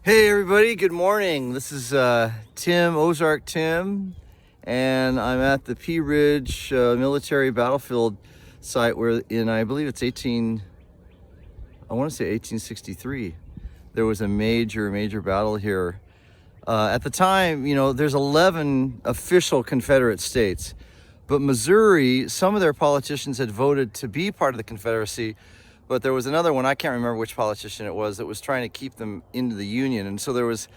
Hey everybody, good morning. This is Tim, Ozark Tim, and I'm at the Pea Ridge military battlefield site where I believe it's I want to say 1863, there was a major battle here. At the time, there's 11 official Confederate states, but Missouri, some of their politicians had voted to be part of the Confederacy, but there was another one, I can't remember which politician it was, that was trying to keep them into the Union. And so there was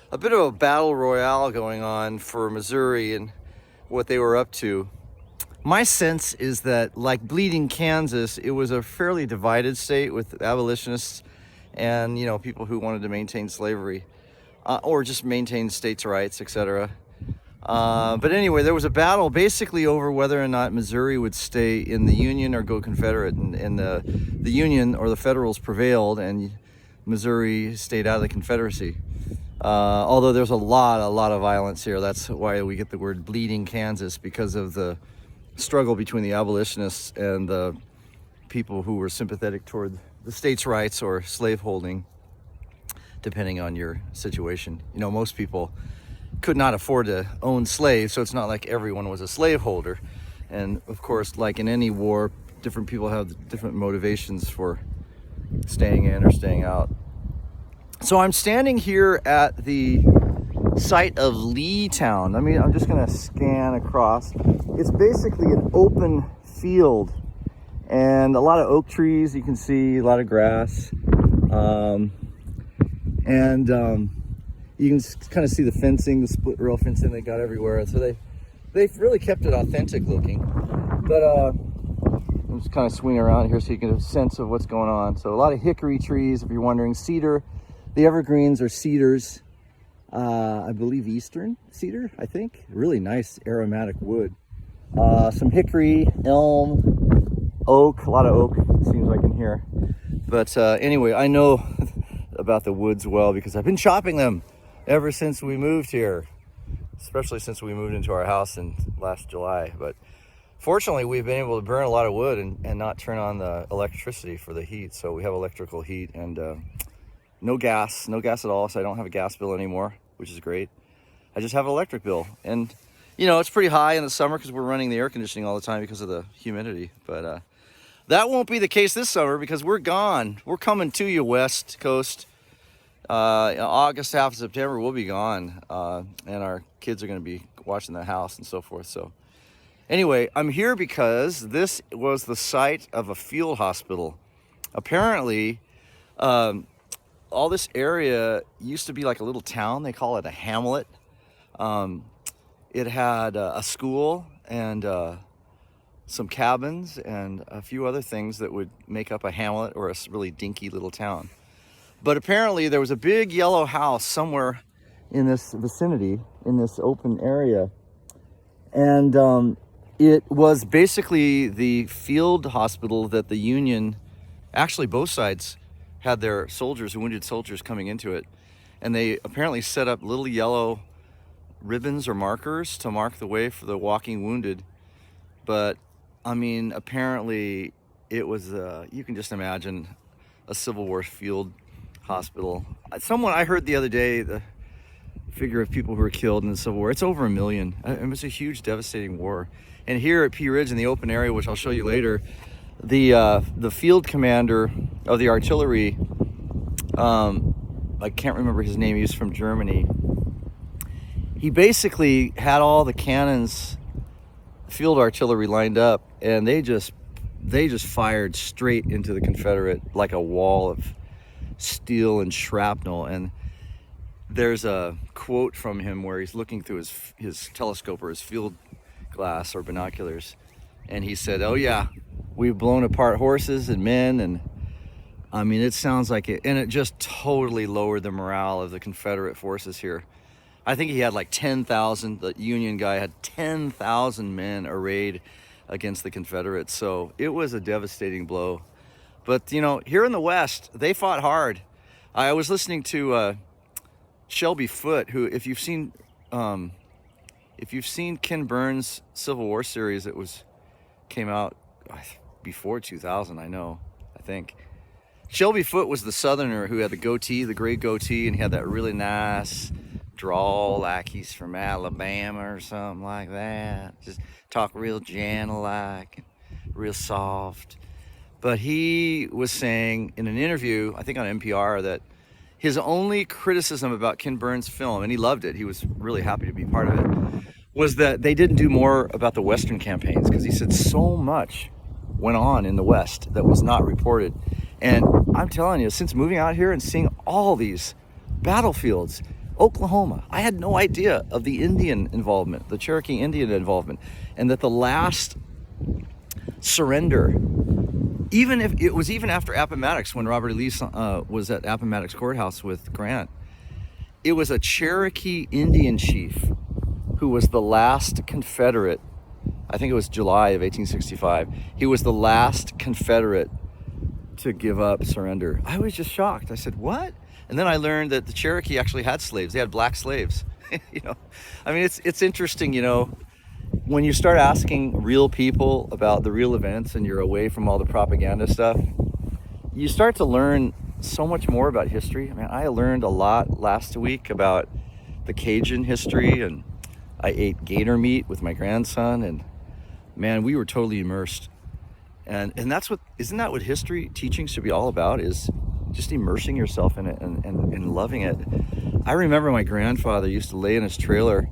a bit of a battle royale going on for Missouri and what they were up to. My sense is that, like Bleeding Kansas, it was a fairly divided state with abolitionists and, people who wanted to maintain slavery or just maintain states' rights, etc. But anyway, there was a battle basically over whether or not Missouri would stay in the Union or go Confederate, and the Union or the Federals prevailed, and Missouri stayed out of the Confederacy. Although there's a lot of violence here. That's why we get the word Bleeding Kansas, because of the struggle between the abolitionists and the people who were sympathetic toward the states' rights or slaveholding, depending on your situation. Most people could not afford to own slaves, so it's not like everyone was a slaveholder. And of course, like in any war, different people have different motivations for staying in or staying out. So I'm standing here at the site of Leetown. I'm just gonna scan across. It's basically an open field and a lot of oak trees. You can see a lot of grass. You can kind of see the fencing, the split rail fencing they got everywhere. So they've really kept it authentic looking. But I'm just kind of swing around here so you get a sense of what's going on. So a lot of hickory trees, if you're wondering. Cedar, the evergreens are cedars. I believe Eastern cedar, I think. Really nice aromatic wood. Some hickory, elm, oak, a lot of oak, it seems like in here. But anyway, I know about the woods well because I've been chopping them ever since we moved here, especially since we moved into our house in last July. But fortunately, we've been able to burn a lot of wood and not turn on the electricity for the heat. So we have electrical heat and no gas at all. So I don't have a gas bill anymore, which is great. I just have an electric bill. And, it's pretty high in the summer because we're running the air conditioning all the time because of the humidity. But that won't be the case this summer because we're gone. We're coming to you, West Coast. August, half of September, we'll be gone, and our kids are going to be watching the house and so forth. So anyway, I'm here because this was the site of a field hospital. Apparently, all this area used to be like a little town. They call it a hamlet. It had a school and some cabins and a few other things that would make up a hamlet or a really dinky little town. But apparently there was a big yellow house somewhere in this vicinity, in this open area. And it was basically the field hospital that the Union, actually both sides, had their soldiers, wounded soldiers, coming into it. And they apparently set up little yellow ribbons or markers to mark the way for the walking wounded. But apparently it was, you can just imagine a Civil War field hospital. I heard the other day the figure of people who were killed in the Civil War. It's over 1 million. It was a huge, devastating war. And here at Pea Ridge in the open area, which I'll show you later, the field commander of the artillery, I can't remember his name. He was from Germany. He basically had all the cannons, field artillery lined up, and they just fired straight into the Confederate like a wall of steel and shrapnel. And there's a quote from him where he's looking through his telescope or his field glass or binoculars, and he said, "Oh yeah, we've blown apart horses and men." And it sounds like it, and it just totally lowered the morale of the Confederate forces here. I think he had like 10,000, the Union guy had 10,000 men arrayed against the Confederates. So it was a devastating blow. But, here in the West, they fought hard. I was listening to Shelby Foote, who, if you've seen Ken Burns' Civil War series, came out before 2000, I think. Shelby Foote was the Southerner who had the goatee, the gray goatee, and he had that really nice drawl like he's from Alabama or something like that. Just talk real gentle like, real soft. But he was saying in an interview, I think on NPR, that his only criticism about Ken Burns' film, and he loved it, he was really happy to be part of it, was that they didn't do more about the Western campaigns, because he said so much went on in the West that was not reported. And I'm telling you, since moving out here and seeing all these battlefields, Oklahoma, I had no idea of the Indian involvement, the Cherokee Indian involvement, and that the last surrender, even if it was even after Appomattox, when Robert E. Lee was at Appomattox Courthouse with Grant, it was a Cherokee Indian chief who was the last Confederate. I think it was July of 1865. He was the last Confederate to give up, surrender. I was just shocked. I said, what? And then I learned that the Cherokee actually had slaves. They had black slaves. You know, I mean, it's interesting, you know, when you start asking real people about the real events and you're away from all the propaganda stuff, you start to learn so much more about history. I mean, I learned a lot last week about the Cajun history, and I ate gator meat with my grandson, and man, we were totally immersed. And that's what, isn't that what history teaching should be all about, is just immersing yourself in it and loving it. I remember my grandfather used to lay in his trailer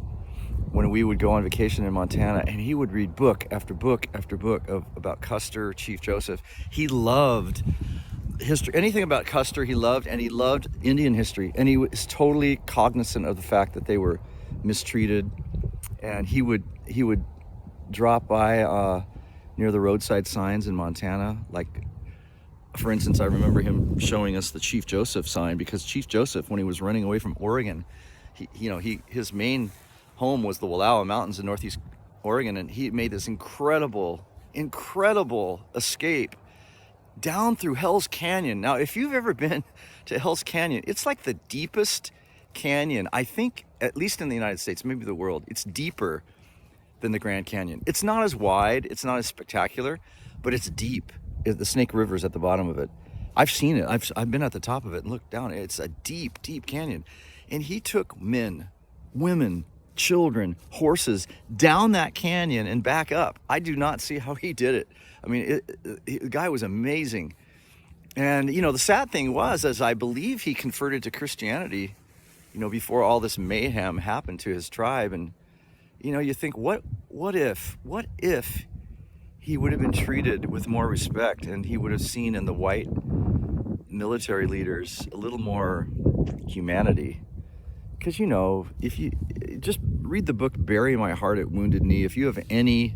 when we would go on vacation in Montana, and he would read book after book after book about Custer, Chief Joseph. He loved history, anything about Custer he loved, and he loved Indian history, and he was totally cognizant of the fact that they were mistreated. And he would drop by near the roadside signs in Montana. Like, for instance, I remember him showing us the Chief Joseph sign, because Chief Joseph, when he was running away from Oregon, his main home was the Wallowa Mountains in northeast Oregon, and he made this incredible escape down through Hell's Canyon. Now, if you've ever been to Hell's Canyon, it's like the deepest canyon, I think, at least in the United States, maybe the world. It's deeper than the Grand Canyon. It's not as wide, it's not as spectacular, but it's deep. The Snake River is at the bottom of it. I've seen it. I've been at the top of it and looked down. It's a deep canyon. And he took men, women, children, horses down that canyon and back up. I do not see how he did it. I mean, the guy was amazing. And, you know, the sad thing was, as I believe he converted to Christianity, you know, before all this mayhem happened to his tribe. And, you know, you think, what if he would have been treated with more respect, and he would have seen in the white military leaders a little more humanity? Because, you know, if you just read the book Bury My Heart at Wounded Knee, if you have any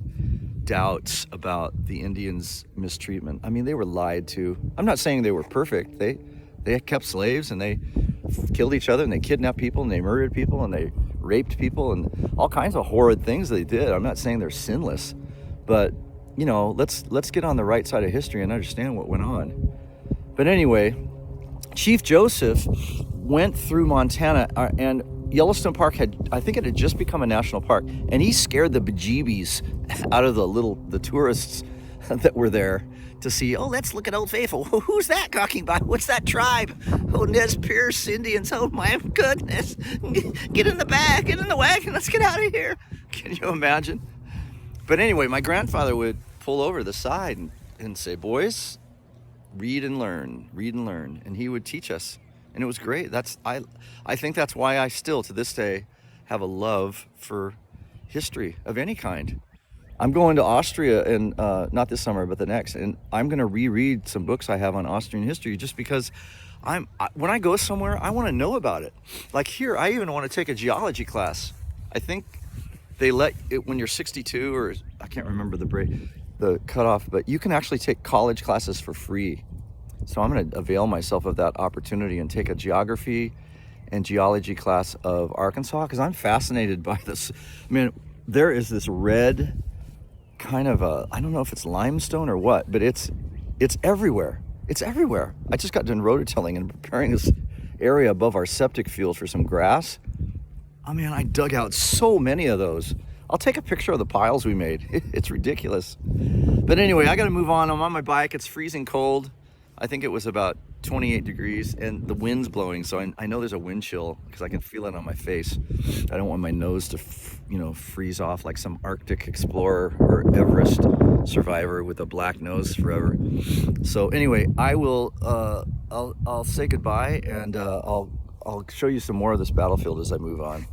doubts about the Indians' mistreatment, I mean, they were lied to. I'm not saying they were perfect. They kept slaves, and they killed each other, and they kidnapped people, and they murdered people, and they raped people, and all kinds of horrid things they did. I'm not saying they're sinless, but, you know, let's get on the right side of history and understand what went on. But anyway, Chief Joseph went through Montana, and Yellowstone Park I think it had just become a national park, and he scared the bejeebies out of the tourists that were there to see. Oh, let's look at Old Faithful. Who's that talking about? What's that tribe? Oh, Nez Perce Indians. Oh my goodness. Get in the back, get in the wagon, let's get out of here. Can you imagine? But anyway, my grandfather would pull over the side and say, boys, read and learn. And he would teach us. And it was great. I think that's why I still, to this day, have a love for history of any kind. I'm going to Austria, and not this summer, but the next, and I'm going to reread some books I have on Austrian history, just because when I go somewhere, I want to know about it. Like here, I even want to take a geology class. I think they let it when you're 62, or I can't remember the cutoff, but you can actually take college classes for free. So I'm going to avail myself of that opportunity and take a geography and geology class of Arkansas, because I'm fascinated by this. I mean, there is this red kind of I don't know if it's limestone or what, but it's everywhere. It's everywhere. I just got done rototilling and preparing this area above our septic field for some grass. I mean, I dug out so many of those. I'll take a picture of the piles we made. It's ridiculous. But anyway, I got to move on. I'm on my bike. It's freezing cold. I think it was about 28 degrees and the wind's blowing, so I know there's a wind chill because I can feel it on my face. I don't want my nose to freeze off like some Arctic explorer or Everest survivor with a black nose forever. So anyway, I will I'll say goodbye, and I'll show you some more of this battlefield as I move on.